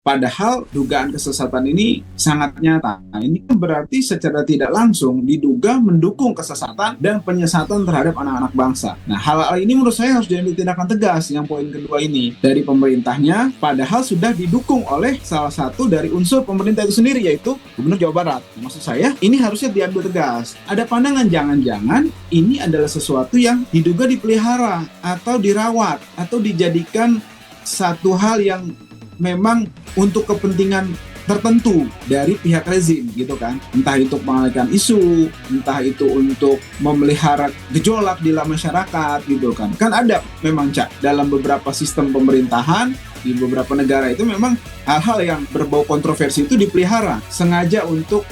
Padahal dugaan kesesatan ini sangat nyata. Nah, ini kan berarti secara tidak langsung diduga mendukung kesesatan dan penyesatan terhadap anak-anak bangsa. Nah, hal-hal ini menurut saya harus diambil tindakan tegas yang poin kedua ini dari pemerintahnya, padahal sudah didukung oleh salah satu dari unsur pemerintah itu sendiri, yaitu Gubernur Jawa Barat. Maksud saya, ini harusnya diambil tegas. Ada pandangan jangan-jangan ini adalah sesuatu yang diduga dipelihara atau dirawat atau dijadikan satu hal yang memang untuk kepentingan tertentu dari pihak rezim gitu kan, entah itu mengalihkan isu, entah itu untuk memelihara gejolak di dalam masyarakat gitu kan ada memang dalam beberapa sistem pemerintahan di beberapa negara itu memang hal-hal yang berbau kontroversi itu dipelihara sengaja untuk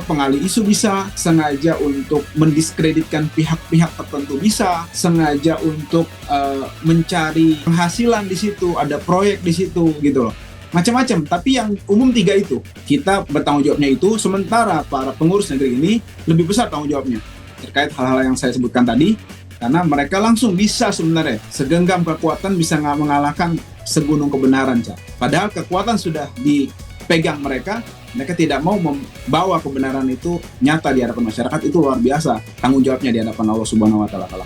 pengalih isu, bisa sengaja untuk mendiskreditkan pihak-pihak tertentu, bisa sengaja untuk mencari penghasilan di situ, ada proyek di situ gitu loh, macam-macam. Tapi yang umum tiga itu kita bertanggung jawabnya itu, sementara para pengurus negeri ini lebih besar tanggung jawabnya terkait hal-hal yang saya sebutkan tadi, karena mereka langsung bisa sebenarnya segenggam kekuatan bisa mengalahkan segunung kebenaran, padahal kekuatan sudah dipegang mereka tidak mau membawa kebenaran itu nyata di hadapan masyarakat. Itu luar biasa tanggung jawabnya di hadapan Allah Subhanahu wa taala.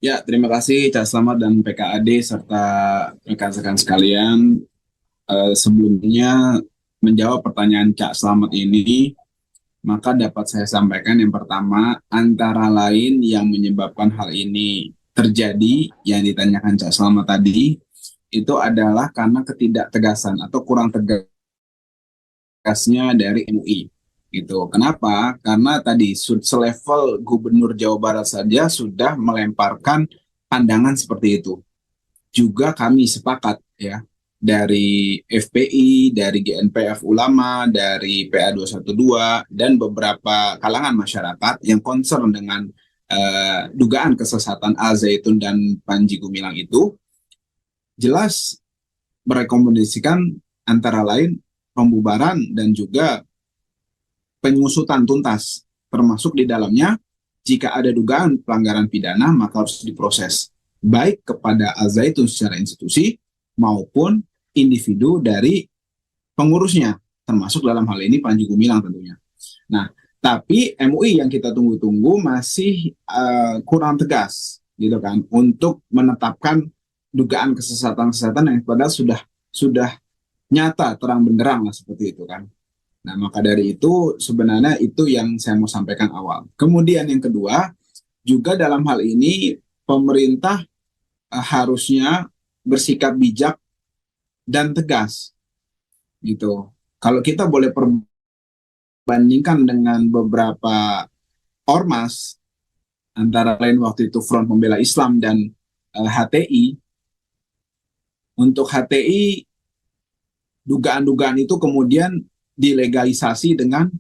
Ya, terima kasih Cak Selamat dan PKAD serta rekan-rekan sekalian. Sebelumnya menjawab pertanyaan Cak Selamat ini, maka dapat saya sampaikan yang pertama, antara lain yang menyebabkan hal ini terjadi yang ditanyakan Cak Selamat tadi, itu adalah karena ketidaktegasan atau kurang tegasnya dari MUI. Gitu. Kenapa? Karena tadi selevel Gubernur Jawa Barat saja sudah melemparkan pandangan seperti itu. Juga kami sepakat ya, dari FPI, dari GNPF Ulama, dari PA 212 dan beberapa kalangan masyarakat yang concern dengan dugaan kesesatan Al Zaitun dan Panji Gumilang itu jelas merekomendasikan antara lain pembubaran dan juga pengusutan tuntas, termasuk di dalamnya jika ada dugaan pelanggaran pidana maka harus diproses baik kepada Al Zaitun secara institusi maupun individu dari pengurusnya, termasuk dalam hal ini Panji Gumilang tentunya. Nah, tapi MUI yang kita tunggu-tunggu masih kurang tegas, gitu kan, untuk menetapkan dugaan kesesatan-kesesatan yang padahal sudah nyata terang benderang lah seperti itu kan. Nah, maka dari itu sebenarnya itu yang saya mau sampaikan awal. Kemudian yang kedua, juga dalam hal ini pemerintah harusnya bersikap bijak dan tegas gitu. Kalau kita boleh perbandingkan dengan beberapa ormas, antara lain waktu itu Front Pembela Islam dan HTI. Untuk HTI dugaan-dugaan itu kemudian dilegalisasi dengan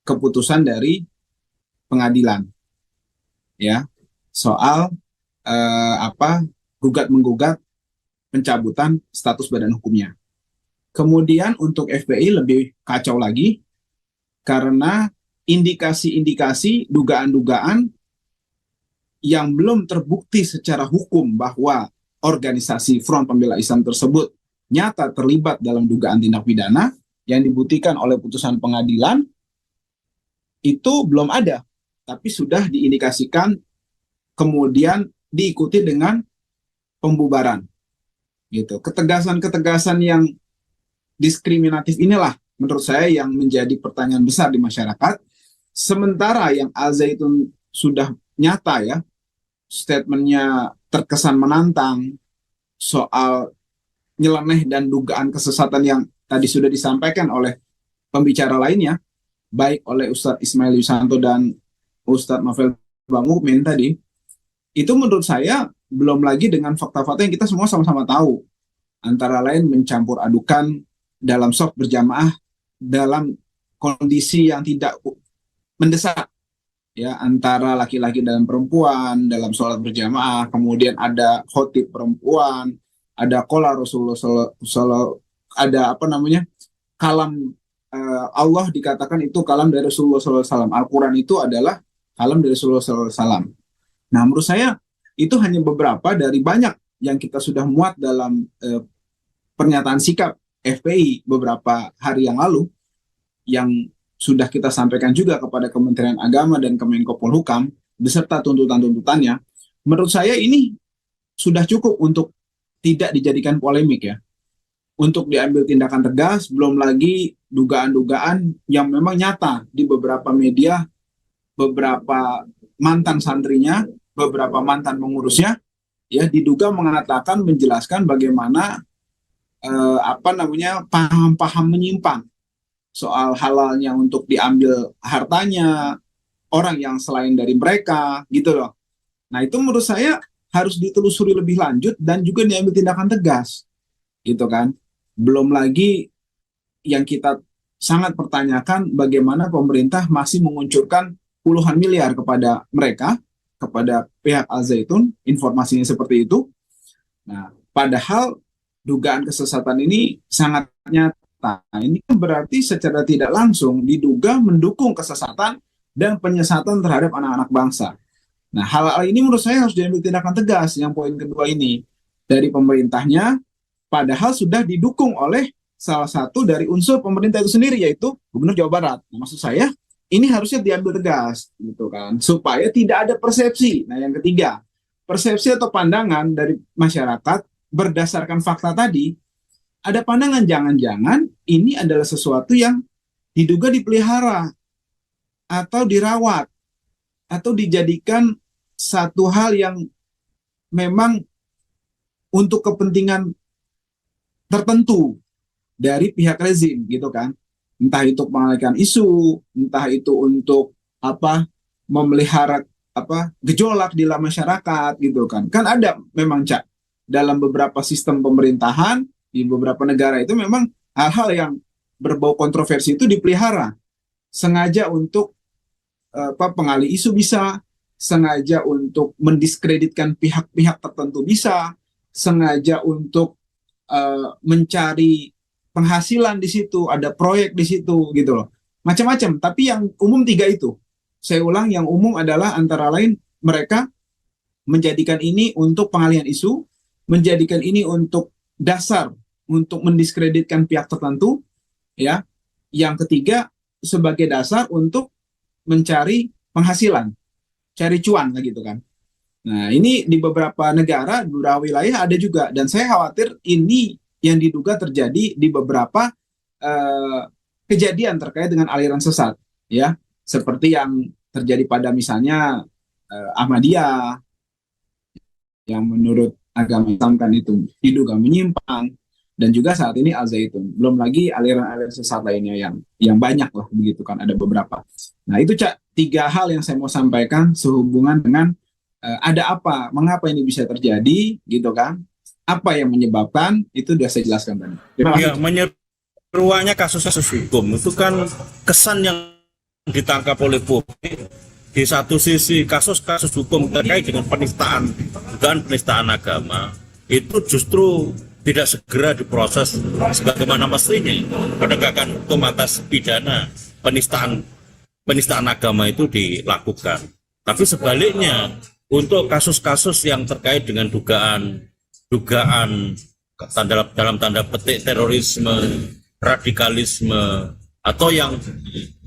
keputusan dari pengadilan, ya, soal gugat menggugat pencabutan status badan hukumnya. Kemudian untuk FPI lebih kacau lagi karena indikasi-indikasi, dugaan-dugaan yang belum terbukti secara hukum bahwa organisasi Front Pembela Islam tersebut nyata terlibat dalam dugaan tindak pidana yang dibuktikan oleh putusan pengadilan itu belum ada, tapi sudah diindikasikan, kemudian diikuti dengan pembubaran. Gitu. Ketegasan-ketegasan yang diskriminatif inilah menurut saya yang menjadi pertanyaan besar di masyarakat. Sementara yang Al-Zaitun sudah nyata ya, statementnya terkesan menantang soal nyeleneh dan dugaan kesesatan yang tadi sudah disampaikan oleh pembicara lainnya, baik oleh Ustadz Ismail Yusanto dan Ustadz Novel Bangukmin tadi, itu menurut saya belum lagi dengan fakta-fakta yang kita semua sama-sama tahu, antara lain mencampur adukan dalam sholat berjamaah dalam kondisi yang tidak mendesak, ya, antara laki-laki dan perempuan dalam sholat berjamaah, kemudian ada khotib perempuan, ada qala Rasulullah ada kalam Allah dikatakan itu kalam dari Rasulullah SAW. Al-Quran itu adalah kalam dari Rasulullah SAW. Nah, menurut saya itu hanya beberapa dari banyak yang kita sudah muat dalam pernyataan sikap FPI beberapa hari yang lalu, yang sudah kita sampaikan juga kepada Kementerian Agama dan Kemenko Polhukam beserta tuntutan-tuntutannya. Menurut saya ini sudah cukup untuk tidak dijadikan polemik ya, untuk diambil tindakan tegas, belum lagi dugaan-dugaan yang memang nyata di beberapa media, beberapa mantan santrinya, beberapa mantan pengurusnya, ya, diduga mengatakan, menjelaskan bagaimana paham-paham menyimpang soal halalnya untuk diambil hartanya orang yang selain dari mereka, gitu loh. Nah, itu menurut saya harus ditelusuri lebih lanjut dan juga diambil tindakan tegas, gitu kan. Belum lagi yang kita sangat pertanyakan bagaimana pemerintah masih menguncurkan puluhan miliar kepada mereka, kepada pihak Al-Zaitun, informasinya seperti itu. Nah, padahal dugaan kesesatan ini sangat nyata. Ini kan berarti secara tidak langsung diduga mendukung kesesatan dan penyesatan terhadap anak-anak bangsa. Nah, hal-hal ini menurut saya harus diambil tindakan tegas. Yang poin kedua ini dari pemerintahnya, padahal sudah didukung oleh salah satu dari unsur pemerintah itu sendiri, yaitu Gubernur Jawa Barat. Nah, maksud saya ini harusnya diambil tegas, gitu kan, supaya tidak ada persepsi. Nah, yang ketiga, persepsi atau pandangan dari masyarakat berdasarkan fakta tadi, ada pandangan jangan-jangan ini adalah sesuatu yang diduga dipelihara atau dirawat atau dijadikan satu hal yang memang untuk kepentingan tertentu dari pihak rezim, gitu kan. Entah itu mengalihkan isu, entah itu untuk memelihara gejolak di dalam masyarakat, gitu kan. Kan ada memang, Cak, dalam beberapa sistem pemerintahan di beberapa negara itu memang hal-hal yang berbau kontroversi itu dipelihara sengaja untuk pengalih isu, bisa sengaja untuk mendiskreditkan pihak-pihak tertentu, bisa sengaja untuk mencari penghasilan di situ, ada proyek di situ, gitu loh, macam-macam. Tapi yang umum tiga itu, saya ulang, yang umum adalah antara lain mereka menjadikan ini untuk pengalihan isu, menjadikan ini untuk dasar untuk mendiskreditkan pihak tertentu, ya. Yang ketiga sebagai dasar untuk mencari penghasilan, cari cuan, gitu kan. Nah, ini di beberapa negara, beberapa wilayah ada juga, dan saya khawatir ini yang diduga terjadi di beberapa kejadian terkait dengan aliran sesat, ya, seperti yang terjadi pada misalnya Ahmadiyah, yang menurut agama Islam kan itu diduga menyimpang, dan juga saat ini Al-Zaitun. Belum lagi aliran-aliran sesat lainnya yang banyak lah, begitu kan, ada beberapa. Nah, itu, Cak, tiga hal yang saya mau sampaikan sehubungan dengan ada apa, mengapa ini bisa terjadi, gitu kan, apa yang menyebabkan, itu sudah saya jelaskan tadi. Terima kasih. Ya, ruangnya kasus-kasus hukum itu kan kesan yang ditangkap oleh publik di satu sisi kasus-kasus hukum terkait dengan penistaan dan penistaan agama itu justru tidak segera diproses sebagaimana mestinya. Penegakan hukum atas pidana penistaan agama itu dilakukan. Tapi sebaliknya untuk kasus-kasus yang terkait dengan dugaan dalam tanda petik terorisme, radikalisme, atau yang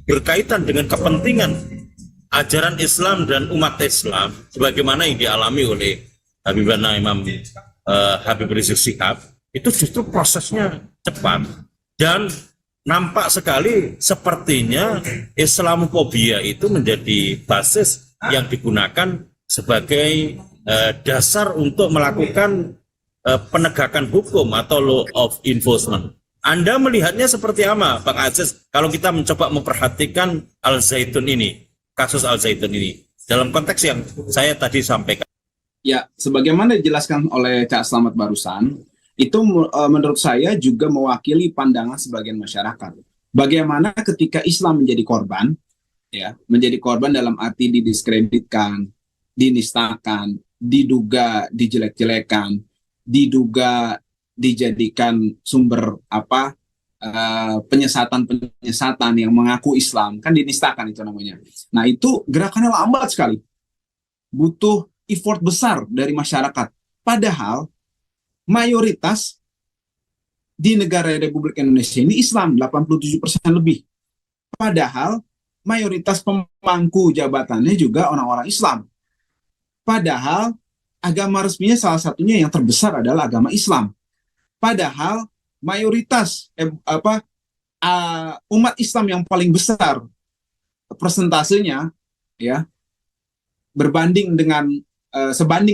berkaitan dengan kepentingan ajaran Islam dan umat Islam sebagaimana yang dialami oleh Habibana Imam Habib Rizik Syihab, itu justru prosesnya cepat dan nampak sekali sepertinya Islamofobia itu menjadi basis yang digunakan sebagai dasar untuk melakukan penegakan hukum atau law of enforcement. Anda melihatnya seperti apa, Bang Aziz, kalau kita mencoba memperhatikan Al-Zaitun ini, kasus Al-Zaitun ini, dalam konteks yang saya tadi sampaikan? Ya, sebagaimana dijelaskan oleh Cak Slamet barusan, itu menurut saya juga mewakili pandangan sebagian masyarakat. Bagaimana ketika Islam menjadi korban, ya, menjadi korban dalam arti didiskreditkan, dinistakan, diduga dijelek-jelekan, diduga dijadikan sumber penyesatan yang mengaku Islam, kan dinistakan itu namanya. Nah, itu gerakannya lambat sekali, butuh effort besar dari masyarakat. Padahal mayoritas di negara Republik Indonesia ini Islam, 87% lebih. Padahal mayoritas pemangku jabatannya juga orang-orang Islam. Padahal agama resminya salah satunya yang terbesar adalah agama Islam. Padahal mayoritas umat Islam yang paling besar persentasenya, ya, sebanding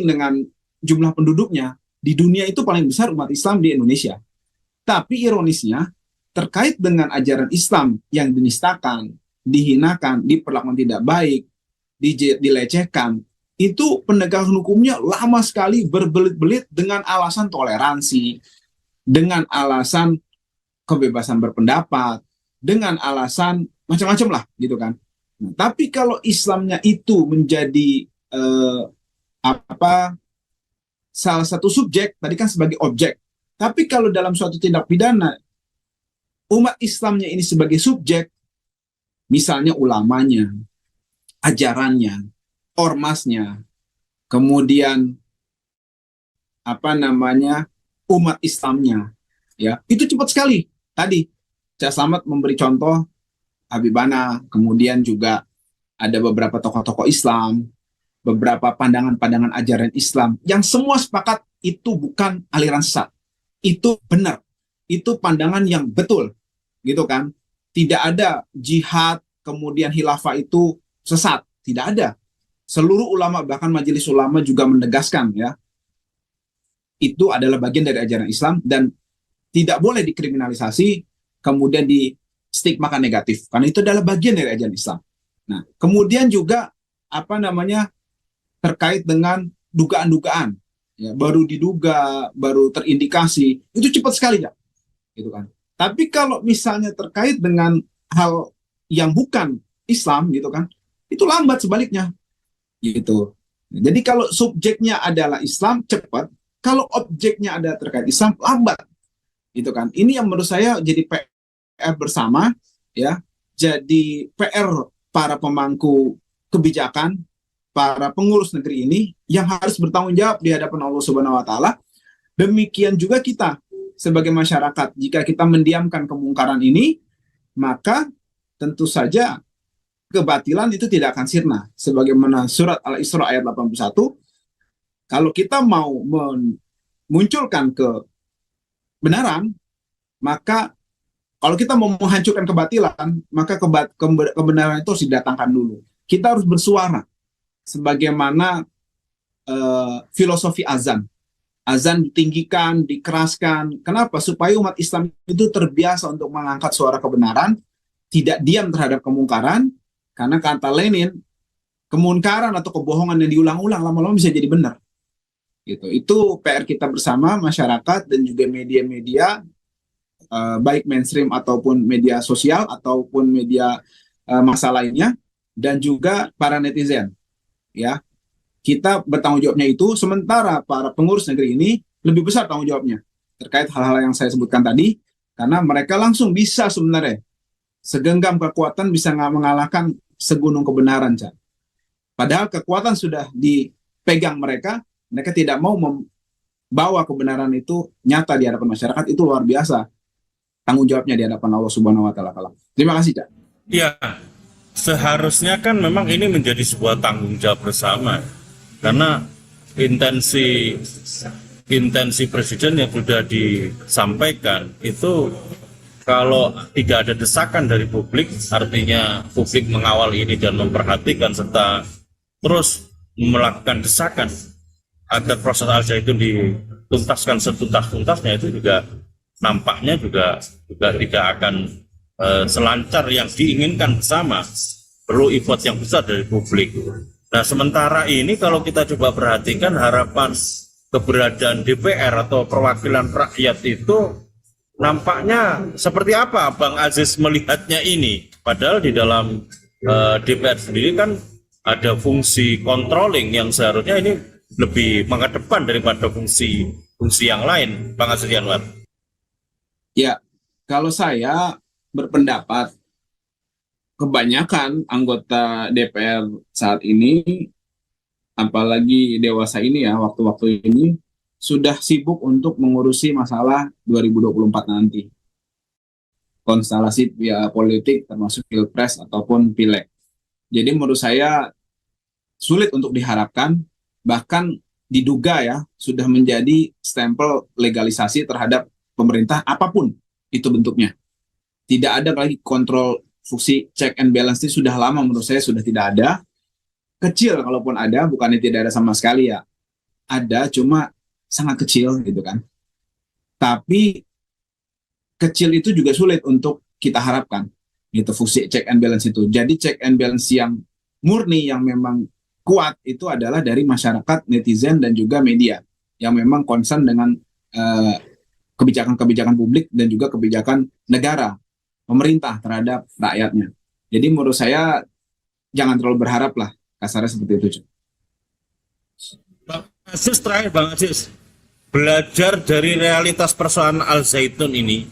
dengan jumlah penduduknya di dunia, itu paling besar umat Islam di Indonesia. Tapi ironisnya terkait dengan ajaran Islam yang dinistakan, dihinakan, diperlakukan tidak baik, dilecehkan, itu penegakan hukumnya lama sekali, berbelit-belit dengan alasan toleransi, dengan alasan kebebasan berpendapat, dengan alasan macam-macam lah gitu kan. Nah, tapi kalau Islamnya itu menjadi salah satu subjek, tadi kan sebagai objek. Tapi kalau dalam suatu tindak pidana umat Islamnya ini sebagai subjek, misalnya ulamanya, ajarannya, ormasnya, kemudian umat Islamnya, ya, itu cepat sekali. Tadi Cak Slamet memberi contoh Habibana, kemudian juga ada beberapa tokoh-tokoh Islam, beberapa pandangan-pandangan ajaran Islam yang semua sepakat itu bukan aliran sesat, itu benar, itu pandangan yang betul, gitu kan. Tidak ada jihad kemudian khilafah itu sesat, tidak ada. Seluruh ulama, bahkan majelis ulama juga menegaskan, ya, itu adalah bagian dari ajaran Islam dan tidak boleh dikriminalisasi kemudian di stigmakan negatif, karena itu adalah bagian dari ajaran Islam. Nah, kemudian juga terkait dengan dugaan-dugaan, ya, baru diduga, baru terindikasi, itu cepat sekali, ya, gitu kan. Tapi kalau misalnya terkait dengan hal yang bukan Islam, gitu kan, itu lambat sebaliknya, gitu. Jadi kalau subjeknya adalah Islam, cepat. Kalau objeknya ada terkait Islam, lambat, gitu kan. Ini yang menurut saya jadi PR bersama, ya, jadi PR para pemangku kebijakan, para pengurus negeri ini yang harus bertanggung jawab di hadapan Allah Subhanahu wa taala. Demikian juga kita sebagai masyarakat, jika kita mendiamkan kemungkaran ini, maka tentu saja kebatilan itu tidak akan sirna. Sebagaimana surat Al-Isra ayat 81, kalau kita mau memunculkan kebenaran, maka kalau kita mau menghancurkan kebatilan, maka kebenaran itu harus didatangkan dulu. Kita harus bersuara sebagaimana filosofi azan. Azan ditinggikan, dikeraskan. Kenapa? Supaya umat Islam itu terbiasa untuk mengangkat suara kebenaran, tidak diam terhadap kemungkaran, karena kata Lenin, kemunkaran atau kebohongan yang diulang-ulang lama-lama bisa jadi benar. Gitu. Itu PR kita bersama, masyarakat dan juga media-media, baik mainstream ataupun media sosial ataupun media massa lainnya, dan juga para netizen. Ya, kita bertanggung jawabnya itu, sementara para pengurus negeri ini lebih besar tanggung jawabnya terkait hal-hal yang saya sebutkan tadi, karena mereka langsung bisa sebenarnya segenggam kekuatan bisa mengalahkan segunung kebenaran, Cak. Padahal kekuatan sudah dipegang mereka, mereka tidak mau membawa kebenaran itu nyata di hadapan masyarakat. Itu luar biasa tanggung jawabnya di hadapan Allah Subhanahu wa taala. Terima kasih, Cak. Ya, seharusnya kan memang ini menjadi sebuah tanggung jawab bersama, karena intensi presiden yang sudah disampaikan itu, kalau tidak ada desakan dari publik, artinya publik mengawal ini dan memperhatikan serta terus melakukan desakan agar proses Al Zaitun dituntaskan setuntas-tuntasnya, itu juga nampaknya juga tidak akan selancar yang diinginkan bersama. Perlu effort yang besar dari publik. Nah, sementara ini kalau kita coba perhatikan harapan keberadaan DPR atau perwakilan rakyat itu nampaknya seperti apa Bang Aziz melihatnya ini? Padahal di dalam DPR sendiri kan ada fungsi controlling yang seharusnya ini lebih mengedepan daripada fungsi yang lain, Bang Aziz Yanwar. Ya, kalau saya berpendapat kebanyakan anggota DPR saat ini, apalagi dewasa ini ya, waktu-waktu ini sudah sibuk untuk mengurusi masalah 2024 nanti. Konstelasi politik termasuk Pilpres ataupun Pileg. Jadi menurut saya sulit untuk diharapkan, bahkan diduga ya, sudah menjadi stempel legalisasi terhadap pemerintah apapun itu bentuknya. Tidak ada lagi kontrol, fungsi check and balance ini sudah lama menurut saya sudah tidak ada. Kecil kalaupun ada, bukannya tidak ada sama sekali ya. Ada, cuma sangat kecil gitu kan. Tapi kecil itu juga sulit untuk kita harapkan. Itu fungsi check and balance itu. Jadi check and balance yang murni, yang memang kuat itu adalah dari masyarakat, netizen, dan juga media yang memang concern dengan kebijakan-kebijakan publik dan juga kebijakan negara, pemerintah terhadap rakyatnya. Jadi menurut saya jangan terlalu berharap lah, kasarnya seperti itu. Bang Aziz, terakhir Bang Aziz, belajar dari realitas persoalan Al Zaitun ini,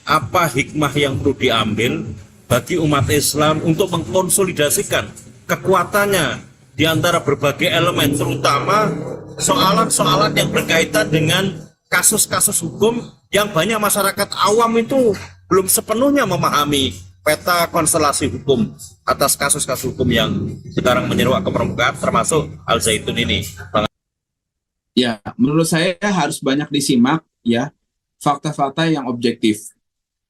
apa hikmah yang perlu diambil bagi umat Islam untuk mengkonsolidasikan kekuatannya di antara berbagai elemen, terutama soalan-soalan yang berkaitan dengan kasus-kasus hukum yang banyak masyarakat awam itu belum sepenuhnya memahami peta konstelasi hukum atas kasus-kasus hukum yang sekarang menyeruak ke permukaan, termasuk Al Zaitun ini. Ya, menurut saya harus banyak disimak ya fakta-fakta yang objektif,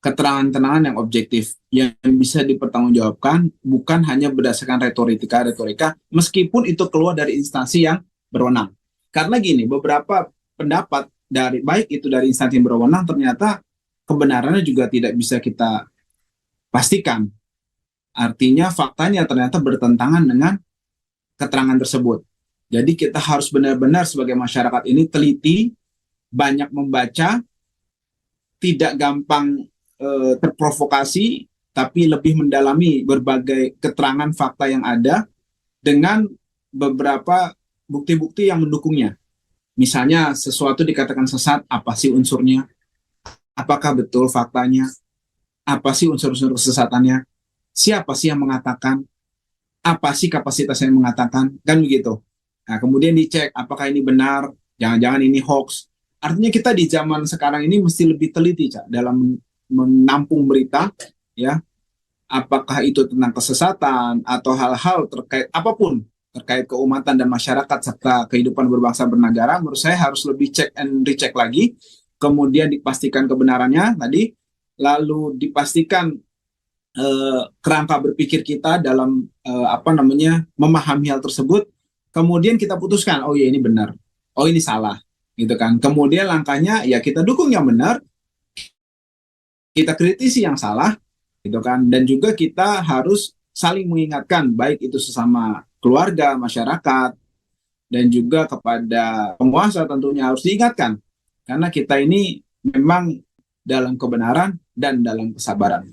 keterangan-keterangan yang objektif yang bisa dipertanggungjawabkan, bukan hanya berdasarkan retorika, meskipun itu keluar dari instansi yang berwenang. Karena gini, beberapa pendapat dari baik itu dari instansi yang berwenang ternyata kebenarannya juga tidak bisa kita pastikan. Artinya faktanya ternyata bertentangan dengan keterangan tersebut. Jadi kita harus benar-benar sebagai masyarakat ini teliti, banyak membaca, tidak gampang terprovokasi, tapi lebih mendalami berbagai keterangan fakta yang ada dengan beberapa bukti-bukti yang mendukungnya. Misalnya sesuatu dikatakan sesat, apa sih unsurnya? Apakah betul faktanya? Apa sih unsur-unsur kesesatannya? Siapa sih yang mengatakan? Apa sih kapasitas yang mengatakan? Kan begitu. Nah, kemudian dicek apakah ini benar, jangan-jangan ini hoax. Artinya kita di zaman sekarang ini mesti lebih teliti, Cak, dalam menampung berita, ya. Apakah itu tentang kesesatan atau hal-hal terkait apapun, terkait keumatan dan masyarakat serta kehidupan berbangsa bernegara, menurut saya harus lebih cek and recheck lagi, kemudian dipastikan kebenarannya tadi, lalu dipastikan kerangka berpikir kita dalam memahami hal tersebut, kemudian kita putuskan, oh ya ini benar, oh ini salah, gitu kan. Kemudian langkahnya ya kita dukung yang benar, kita kritisi yang salah, gitu kan. Dan juga kita harus saling mengingatkan, baik itu sesama keluarga, masyarakat, dan juga kepada penguasa tentunya harus diingatkan. Karena kita ini memang dalam kebenaran dan dalam kesabaran.